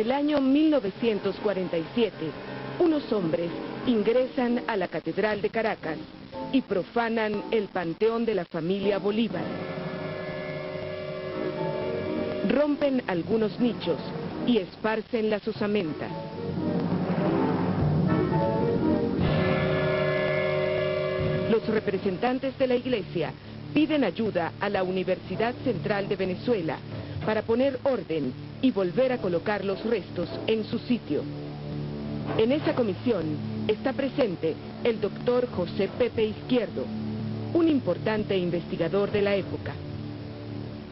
el año 1947, unos hombres ingresan a la Catedral de Caracas y profanan el panteón de la familia Bolívar. Rompen algunos nichos y esparcen las osamentas. Los representantes de la Iglesia piden ayuda a la Universidad Central de Venezuela para poner orden y volver a colocar los restos en su sitio. En esa comisión está presente el doctor José Pepe Izquierdo, un importante investigador de la época.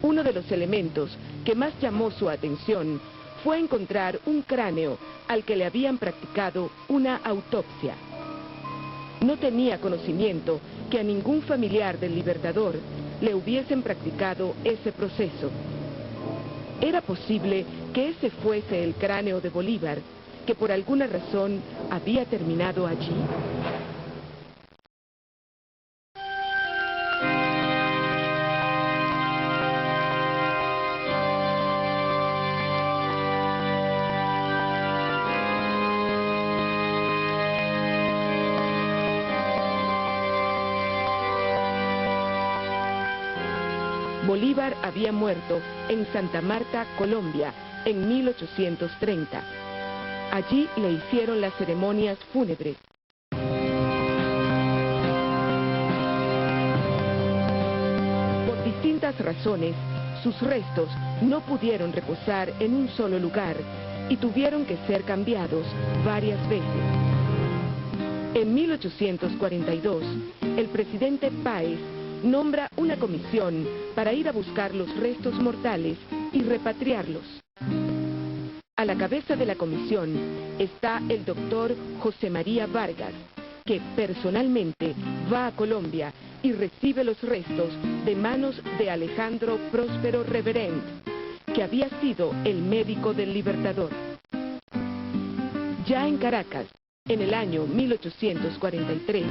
Uno de los elementos que más llamó su atención fue encontrar un cráneo al que le habían practicado una autopsia. No tenía conocimiento que a ningún familiar del Libertador le hubiesen practicado ese proceso. ¿Era posible que ese fuese el cráneo de Bolívar, que por alguna razón había terminado allí? Bolívar había muerto en Santa Marta, Colombia, en 1830. Allí le hicieron las ceremonias fúnebres. Por distintas razones, sus restos no pudieron reposar en un solo lugar y tuvieron que ser cambiados varias veces. En 1842, el presidente Páez nombra una comisión para ir a buscar los restos mortales y repatriarlos. A la cabeza de la comisión está el doctor José María Vargas, que personalmente va a Colombia y recibe los restos de manos de Alejandro Próspero Reverend, que había sido el médico del Libertador. Ya en Caracas, en el año 1843,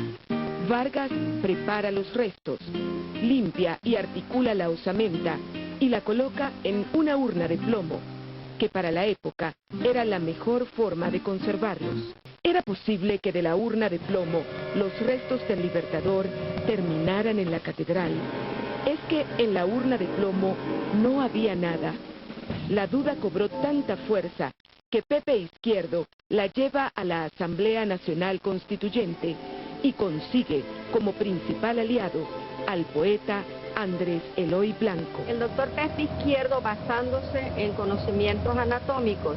Vargas prepara los restos, limpia y articula la osamenta y la coloca en una urna de plomo, que para la época era la mejor forma de conservarlos. ¿Era posible que de la urna de plomo los restos del Libertador terminaran en la catedral? Es que en la urna de plomo no había nada. La duda cobró tanta fuerza que Pepe Izquierdo la lleva a la Asamblea Nacional Constituyente y consigue como principal aliado al poeta Andrés Eloy Blanco. El doctor Pepe Izquierdo, basándose en conocimientos anatómicos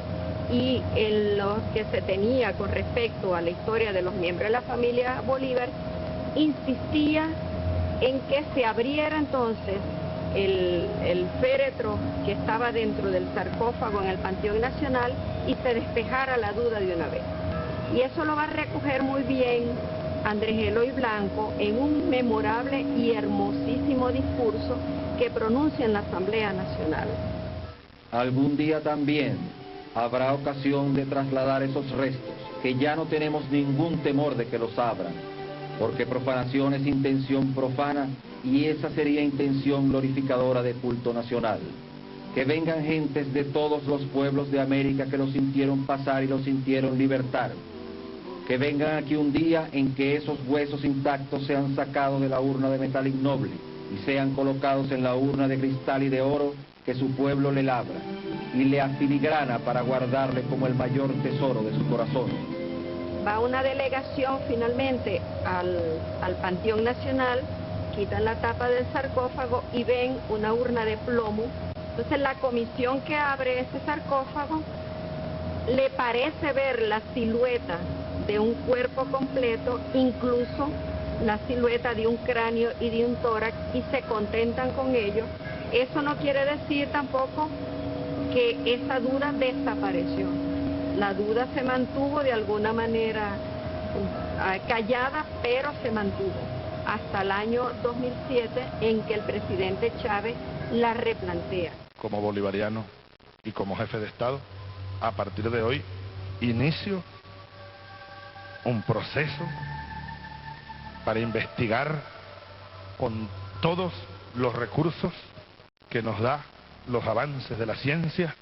y en lo que se tenía con respecto a la historia de los miembros de la familia Bolívar, insistía en que se abriera entonces el féretro que estaba dentro del sarcófago en el Panteón Nacional y se despejara la duda de una vez. Y eso lo va a recoger muy bien Andrés Eloy Blanco en un memorable y hermosísimo discurso que pronuncia en la Asamblea Nacional. Algún día también habrá ocasión de trasladar esos restos, que ya no tenemos ningún temor de que los abran, porque profanación es intención profana y esa sería intención glorificadora de culto nacional. Que vengan gentes de todos los pueblos de América que los sintieron pasar y los sintieron libertar. Que vengan aquí un día en que esos huesos intactos sean sacados de la urna de metal innoble y sean colocados en la urna de cristal y de oro que su pueblo le labra y le afiligrana para guardarle como el mayor tesoro de su corazón. Va una delegación finalmente al Panteón Nacional, quitan la tapa del sarcófago y ven una urna de plomo. Entonces la comisión que abre ese sarcófago le parece ver la silueta de un cuerpo completo, incluso la silueta de un cráneo y de un tórax, y se contentan con ello. Eso no quiere decir tampoco que esa duda desapareció. La duda se mantuvo de alguna manera callada, pero se mantuvo hasta el año 2007 en que el presidente Chávez la replantea. Como bolivariano y como jefe de Estado, a partir de hoy inicio un proceso para investigar con todos los recursos que nos da los avances de la ciencia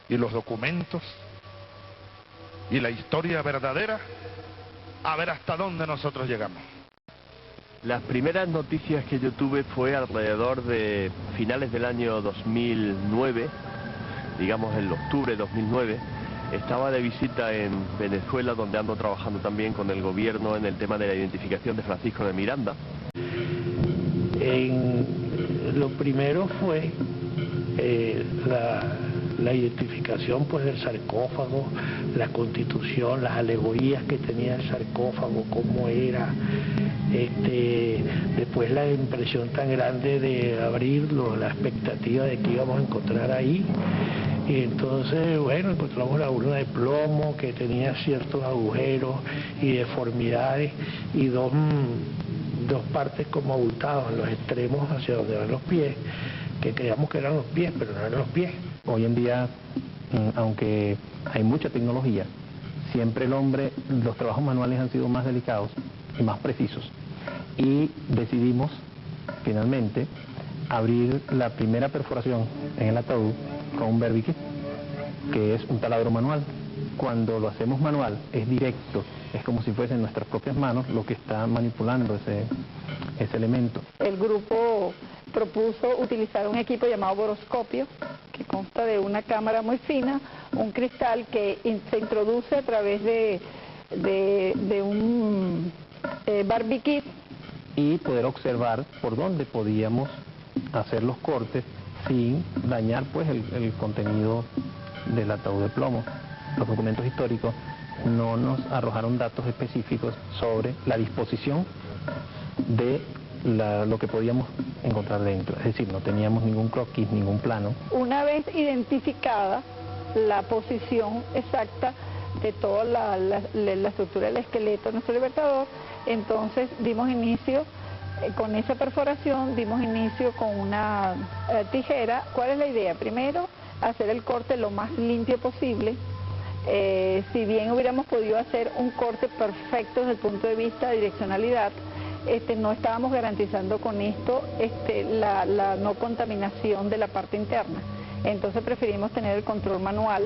y los documentos y la historia verdadera, a ver hasta dónde nosotros llegamos. Las primeras noticias que yo tuve fue alrededor de finales del año 2009, digamos en octubre de 2009. Estaba de visita en Venezuela, donde ando trabajando también con el gobierno en el tema de la identificación de Francisco de Miranda. Lo primero fue la identificación pues del sarcófago, la constitución, las alegorías que tenía el sarcófago, cómo era, después la impresión tan grande de abrirlo, la expectativa de que íbamos a encontrar ahí. Y entonces, bueno, encontramos la urna de plomo que tenía ciertos agujeros y deformidades y dos partes como abultadas en los extremos hacia donde van los pies, que creíamos que eran los pies, pero no eran los pies. Hoy en día, aunque hay mucha tecnología, siempre el hombre, los trabajos manuales han sido más delicados y más precisos. Y decidimos, finalmente, abrir la primera perforación en el ataúd con un Berbiquet, que es un taladro manual. Cuando lo hacemos manual, es directo, es como si fuesen nuestras propias manos lo que está manipulando ese elemento. El grupo propuso utilizar un equipo llamado boroscopio, que consta de una cámara muy fina, un cristal que se introduce a través de un Berbiquet. Y poder observar por dónde podíamos hacer los cortes sin dañar pues el contenido del ataúd de plomo. Los documentos históricos no nos arrojaron datos específicos sobre la disposición de lo que podíamos encontrar dentro, es decir, no teníamos ningún croquis, ningún plano. Una vez identificada la posición exacta de toda la estructura del esqueleto de nuestro libertador, entonces dimos inicio, con esa perforación, dimos inicio con una tijera. ¿Cuál es la idea? Primero, hacer el corte lo más limpio posible. Si bien hubiéramos podido hacer un corte perfecto desde el punto de vista de direccionalidad, no estábamos garantizando con esto la no contaminación de la parte interna. Entonces preferimos tener el control manual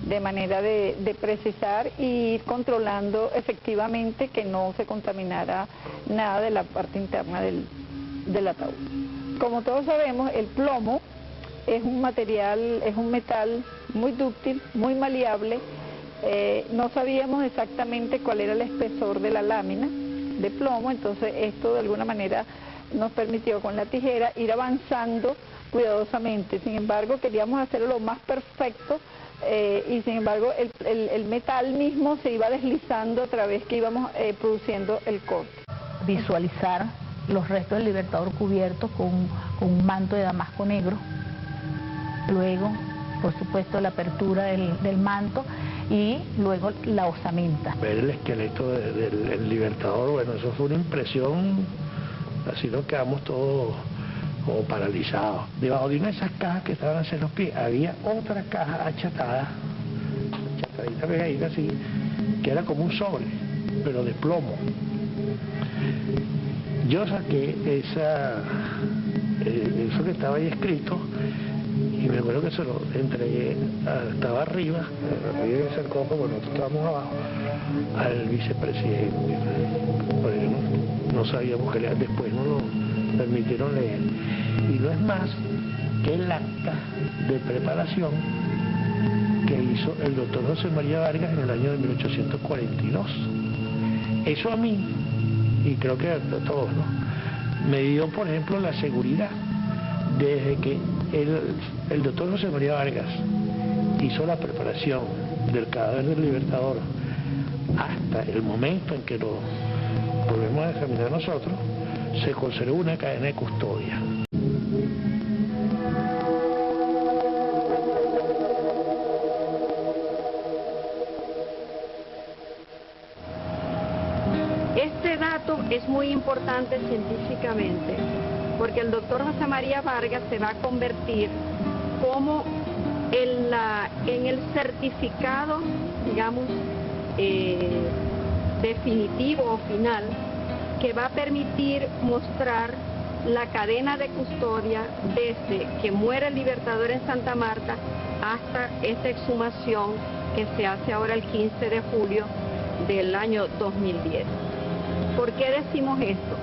de manera de precisar y ir controlando efectivamente que no se contaminara nada de la parte interna del ataúd. Como todos sabemos, el plomo es un material, es un metal muy dúctil, muy maleable. No sabíamos exactamente cuál era el espesor de la lámina de plomo, entonces esto de alguna manera nos permitió con la tijera ir avanzando cuidadosamente. Sin embargo, queríamos hacerlo lo más perfecto y sin embargo el metal mismo se iba deslizando a través que íbamos produciendo el corte. Visualizar los restos del libertador cubiertos con un manto de damasco negro. Luego, por supuesto, la apertura del manto y luego la osamenta. Ver el esqueleto del libertador, bueno, eso fue una impresión, así nos quedamos todos como paralizados. Debajo de una de esas cajas que estaban hacia los pies había otra caja achatadita, pegadita así, que era como un sobre, pero de plomo. Yo saqué eso que estaba ahí escrito y me acuerdo que se lo entregué, estaba arriba del sarcófago, nosotros estábamos abajo, al vicepresidente. Porque no sabíamos que leer, después no nos permitieron leer. Y no es más que el acta de preparación que hizo el doctor José María Vargas en el año de 1842. Eso a mí, y creo que a todos, ¿no?, me dio, por ejemplo, la seguridad desde que el doctor José María Vargas hizo la preparación del cadáver del libertador hasta el momento en que lo volvemos a examinar nosotros, se conservó una cadena de custodia. Este dato es muy importante científicamente, porque el doctor José María Vargas se va a convertir como en el certificado, digamos, definitivo o final, que va a permitir mostrar la cadena de custodia desde que muere el Libertador en Santa Marta hasta esta exhumación que se hace ahora el 15 de julio del año 2010. ¿Por qué decimos esto?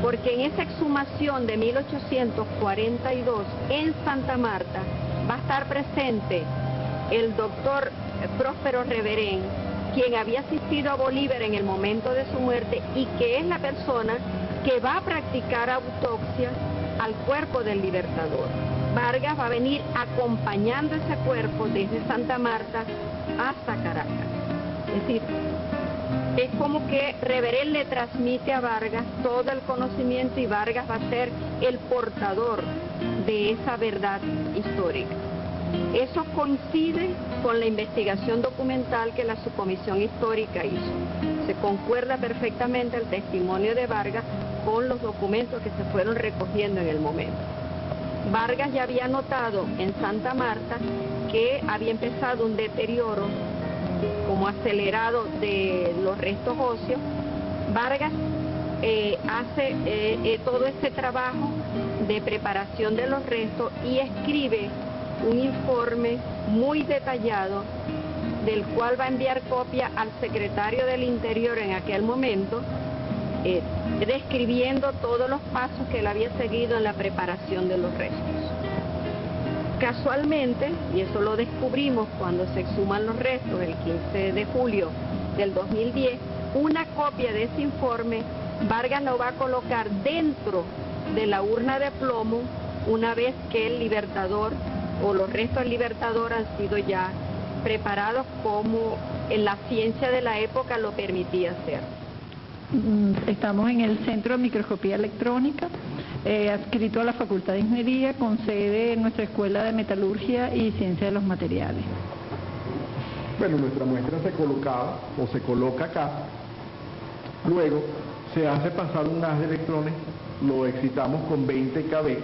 Porque en esa exhumación de 1842 en Santa Marta va a estar presente el doctor Próspero Reverén, quien había asistido a Bolívar en el momento de su muerte y que es la persona que va a practicar autopsia al cuerpo del Libertador. Vargas va a venir acompañando ese cuerpo desde Santa Marta hasta Caracas. Es decir, es como que Reverén le transmite a Vargas todo el conocimiento y Vargas va a ser el portador de esa verdad histórica. Eso coincide con la investigación documental que la subcomisión histórica hizo. Se concuerda perfectamente el testimonio de Vargas con los documentos que se fueron recogiendo en el momento. Vargas ya había notado en Santa Marta que había empezado un deterioro como acelerado de los restos óseos. Vargas hace todo este trabajo de preparación de los restos y escribe un informe muy detallado del cual va a enviar copia al secretario del Interior en aquel momento, describiendo todos los pasos que él había seguido en la preparación de los restos. Casualmente, y eso lo descubrimos cuando se exhuman los restos el 15 de julio del 2010, una copia de ese informe Vargas lo va a colocar dentro de la urna de plomo una vez que el Libertador o los restos del Libertador han sido ya preparados como en la ciencia de la época lo permitía hacer. Estamos en el Centro de Microscopía Electrónica, adscrito a la Facultad de Ingeniería, con sede en nuestra Escuela de Metalurgia y Ciencia de los Materiales. Bueno, nuestra muestra se colocaba o se coloca acá, luego se hace pasar un haz de electrones, lo excitamos con 20 kV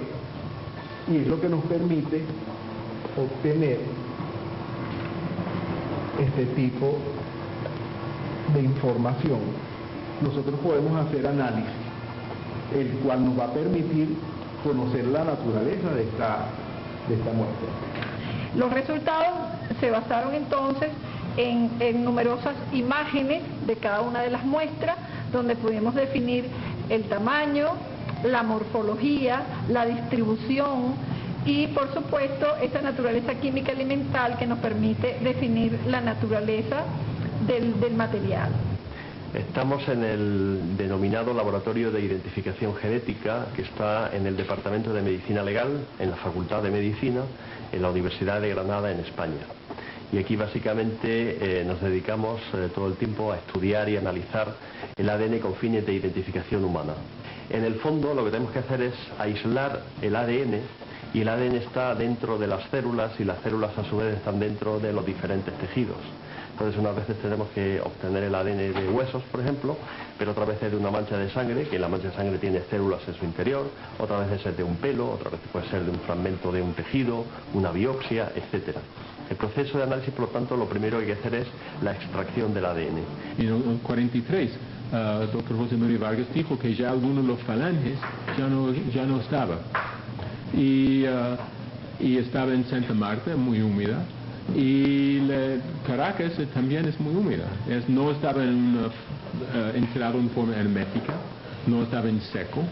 y es lo que nos permite obtener este tipo de información. Nosotros podemos hacer análisis, el cual nos va a permitir conocer la naturaleza de esta muestra. Los resultados se basaron entonces en numerosas imágenes de cada una de las muestras, donde pudimos definir el tamaño, la morfología, la distribución y, por supuesto, esta naturaleza química elemental que nos permite definir la naturaleza del material. Estamos en el denominado Laboratorio de Identificación Genética, que está en el Departamento de Medicina Legal, en la Facultad de Medicina, en la Universidad de Granada, en España. Y aquí básicamente nos dedicamos todo el tiempo a estudiar y analizar el ADN con fines de identificación humana. En el fondo lo que tenemos que hacer es aislar el ADN, y el ADN está dentro de las células y las células a su vez están dentro de los diferentes tejidos. Entonces unas veces tenemos que obtener el ADN de huesos, por ejemplo, pero otras veces de una mancha de sangre, que la mancha de sangre tiene células en su interior, otras veces es de un pelo, otras veces puede ser de un fragmento de un tejido, una biopsia, etcétera. El proceso de análisis, por lo tanto, lo primero que hay que hacer es la extracción del ADN. En el 43, el doctor José María Vargas dijo que ya algunos de los falanges ya no estaba. Y estaba en Santa Marta, muy húmeda. Y Caracas también es muy húmeda. No estaba enterrado en forma hermética, no estaba en seco.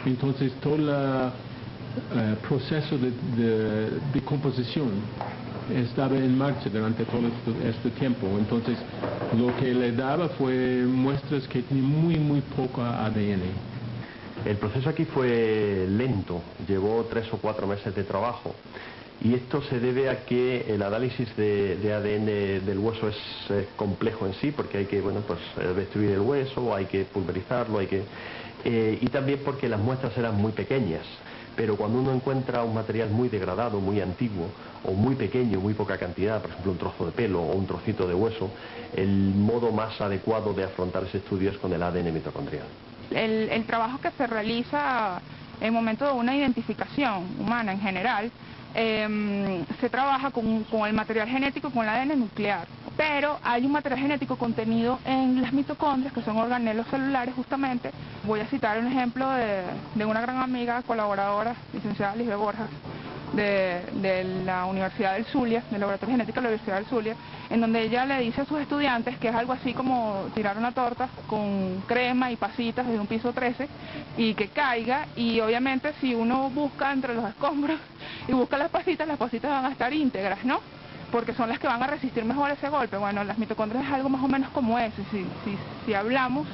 Entonces todo el proceso de composición estaba en marcha durante todo este tiempo. Entonces lo que le daba fue muestras que tenían muy poco ADN. El proceso aquí fue lento, llevó 3 o 4 meses de trabajo. Y esto se debe a que el análisis de ADN del hueso es complejo en sí, porque hay que destruir el hueso, hay que pulverizarlo, y también porque las muestras eran muy pequeñas. Pero cuando uno encuentra un material muy degradado, muy antiguo, o muy pequeño, muy poca cantidad, por ejemplo un trozo de pelo o un trocito de hueso, el modo más adecuado de afrontar ese estudio es con el ADN mitocondrial. El trabajo que se realiza en el momento de una identificación humana en general, se trabaja con el material genético, con el ADN nuclear. pero hay un material genético contenido en las mitocondrias, que son organelos celulares justamente. Voy a citar un ejemplo de una gran amiga, colaboradora, licenciada Lisbeth Borjas, de la Universidad del Zulia, del Laboratorio Genético de la Universidad del Zulia, en donde ella le dice a sus estudiantes que es algo así como tirar una torta con crema y pasitas desde un piso 13 y que caiga, y obviamente si uno busca entre los escombros y busca las pasitas van a estar íntegras, ¿no? Porque son las que van a resistir mejor ese golpe. Bueno, las mitocondrias es algo más o menos como ese. Si hablamos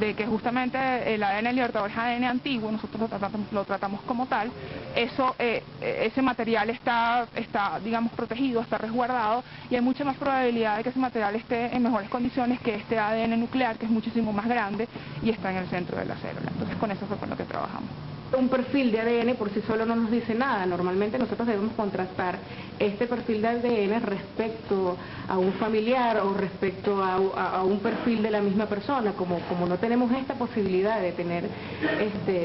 de que justamente el ADN libertador es ADN antiguo, nosotros lo tratamos como tal, ese material está, digamos, protegido, está resguardado, y hay mucha más probabilidad de que ese material esté en mejores condiciones que este ADN nuclear, que es muchísimo más grande y está en el centro de la célula. Entonces con eso fue con lo que trabajamos. Un perfil de ADN por sí solo no nos dice nada. Normalmente nosotros debemos contrastar este perfil de ADN respecto a un familiar o respecto a un perfil de la misma persona. Como no tenemos esta posibilidad de tener,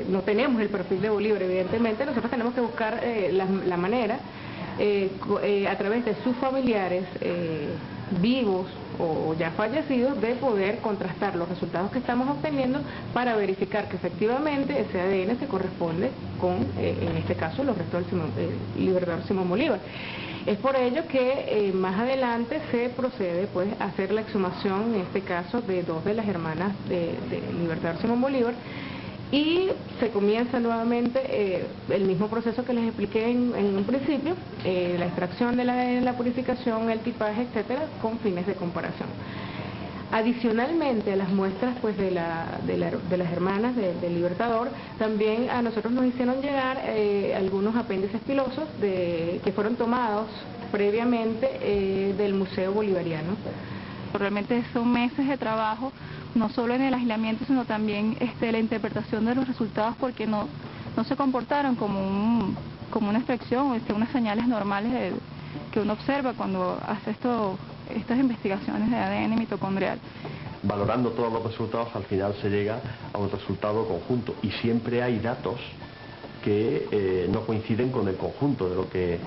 no tenemos el perfil de Bolívar, evidentemente, nosotros tenemos que buscar la manera a través de sus familiares vivos o ya fallecidos, de poder contrastar los resultados que estamos obteniendo para verificar que efectivamente ese ADN se corresponde con, en este caso, los restos del libertador Simón Bolívar. Es por ello que más adelante se procede pues a hacer la exhumación, en este caso, de dos de las hermanas del libertador Simón Bolívar, y se comienza nuevamente el mismo proceso que les expliqué en un principio, la extracción de la purificación, el tipaje, etcétera, con fines de comparación. Adicionalmente a las muestras pues de las hermanas del libertador, también a nosotros nos hicieron llegar algunos apéndices pilosos que fueron tomados previamente del Museo Bolivariano. Realmente son meses de trabajo, no solo en el aislamiento, sino también la interpretación de los resultados, porque no se comportaron como una extracción, unas señales normales que uno observa cuando hace estas investigaciones de ADN mitocondrial. Valorando todos los resultados, al final se llega a un resultado conjunto, y siempre hay datos que no coinciden con el conjunto de lo que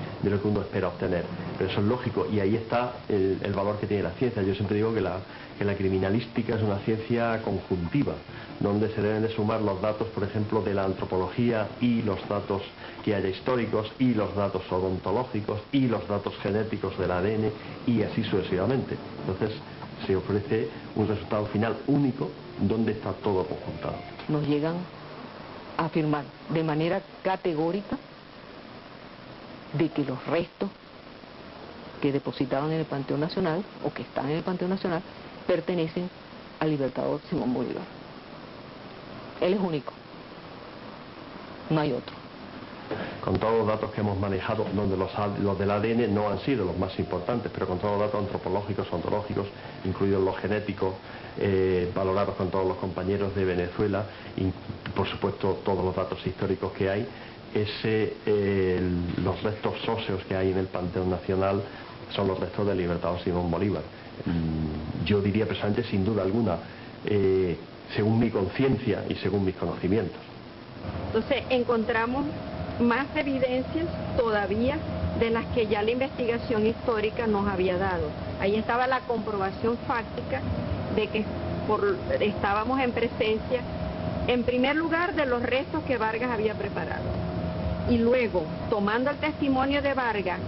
uno espera obtener. Pero eso es lógico, y ahí está el valor que tiene la ciencia. Yo siempre digo que la criminalística es una ciencia conjuntiva, donde se deben de sumar los datos, por ejemplo, de la antropología, y los datos que haya históricos, y los datos odontológicos, y los datos genéticos del ADN, y así sucesivamente. Entonces se ofrece un resultado final único donde está todo conjuntado. Nos llegan a afirmar de manera categórica de que los restos que depositaban en el Panteón Nacional, o que están en el Panteón Nacional, pertenecen al libertador Simón Bolívar. Él es único, no hay otro. Con todos los datos que hemos manejado, donde los del ADN no han sido los más importantes, pero con todos los datos antropológicos, ontológicos, incluidos los genéticos, valorados con todos los compañeros de Venezuela, y por supuesto todos los datos históricos que hay, los restos óseos que hay en el Panteón Nacional son los restos del libertador Simón Bolívar. Yo diría personalmente, sin duda alguna, según mi conciencia y según mis conocimientos. Entonces encontramos más evidencias todavía de las que ya la investigación histórica nos había dado. Ahí estaba la comprobación fáctica de que estábamos en presencia, en primer lugar, de los restos que Vargas había preparado, y luego, tomando el testimonio de Vargas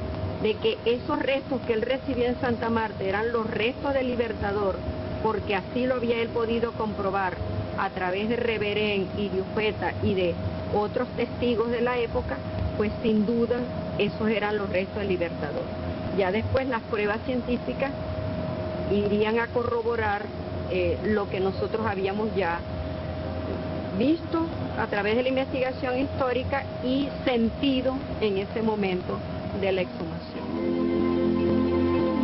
de que esos restos que él recibió en Santa Marta eran los restos del libertador, porque así lo había él podido comprobar a través de Reverén y de Ufeta y de otros testigos de la época, pues sin duda esos eran los restos del libertador. Ya después las pruebas científicas irían a corroborar lo que nosotros habíamos ya visto a través de la investigación histórica y sentido en ese momento de la exhumación.